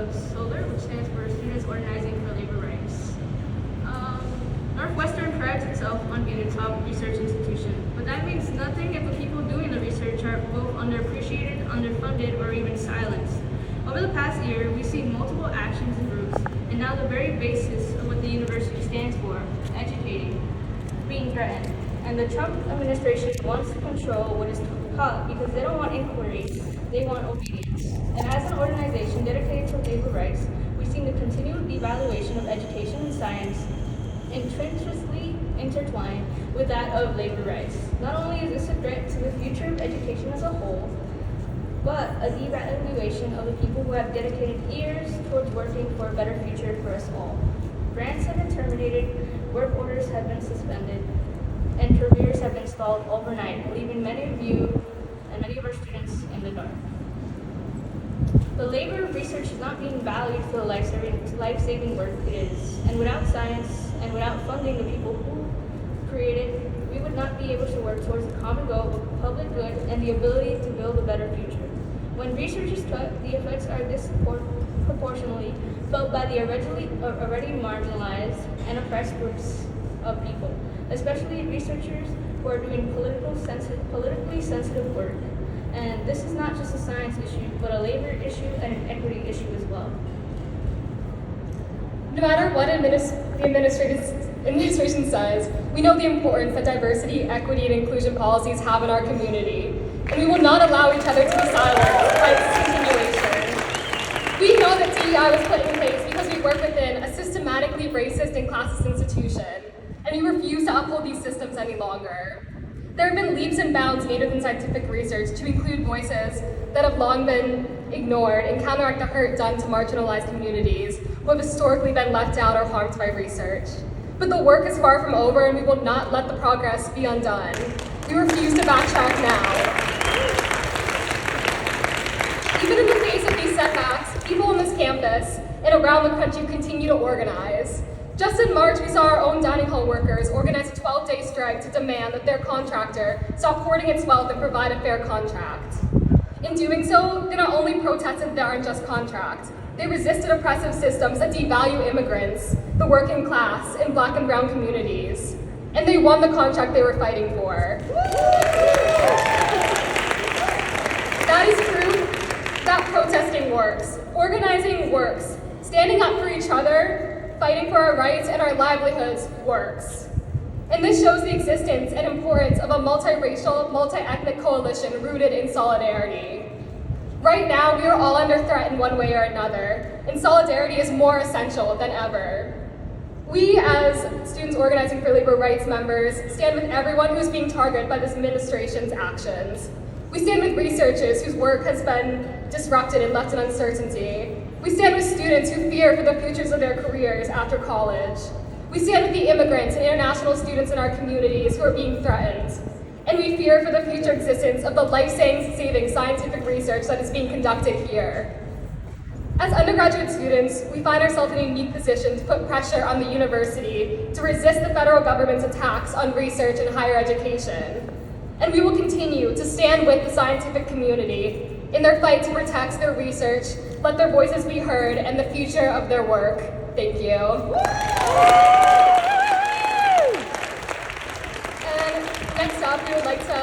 of SOLR, which stands for Students Organizing for Labor Rights. Northwestern prides itself on being a top research institution, but that means nothing if the people doing the research are both underappreciated, underfunded, or even silenced. Over the past year, we've seen multiple actions and groups, and now the very basis of what the university stands for, educating, being threatened. And the Trump administration wants to control what is taught because they don't want inquiry, they want obedience. And as an organization dedicated to labor rights, we've seen the continued devaluation of education and science intrinsically intertwined with that of labor rights. Not only is this a threat to the future of education as a whole, but a devaluation of the people who have dedicated years towards working for a better future for us all. Grants have been terminated, work orders have been suspended, and careers have been stalled overnight, leaving many of you and many of our students in the dark. The labor of research is not being valued for the life-saving work it is, and without science and without funding the people who create it, we would not be able to work towards the common goal of public good and the ability to build a better future. When research is cut, the effects are disproportionately felt by the already marginalized and oppressed groups of people, especially researchers who are doing politically sensitive work. And this is not just a science issue, but a labor issue and an equity issue as well. No matter what the administration says, we know the importance that diversity, equity, and inclusion policies have in our community, and we will not allow each other to be silenced by its continuation. We know that DEI was put in place because we work within a systematically racist and classist institution, and we refuse to uphold these systems any longer. There have been leaps and bounds made within scientific research to include voices that have long been ignored and counteract the hurt done to marginalized communities who have historically been left out or harmed by research. But the work is far from over, and we will not let the progress be undone. We refuse to backtrack now. Even in the face of these setbacks, people on this campus and around the country continue to organize. Just in March, we saw our own dining hall workers organize a 12-day strike to demand that their contractor stop hoarding its wealth and provide a fair contract. In doing so, they not only protested their unjust contract, they resisted oppressive systems that devalue immigrants, the working class, and Black and brown communities. And they won the contract they were fighting for. That is proof that protesting works, organizing works, standing up for each other, fighting for our rights and our livelihoods works. And this shows the existence and importance of a multiracial, multi-ethnic coalition rooted in solidarity. Right now, we are all under threat in one way or another, and solidarity is more essential than ever. We, as Students Organizing for Labor Rights members, stand with everyone who is being targeted by this administration's actions. We stand with researchers whose work has been disrupted and left in uncertainty. We stand with students who fear for the futures of their careers after college. We stand with the immigrants and international students in our communities who are being threatened. And we fear for the future existence of the life-saving scientific research that is being conducted here. As undergraduate students, we find ourselves in a unique position to put pressure on the university to resist the federal government's attacks on research and higher education. And we will continue to stand with the scientific community in their fight to protect their research, let their voices be heard, and the future of their work. Thank you. And next up, we would like to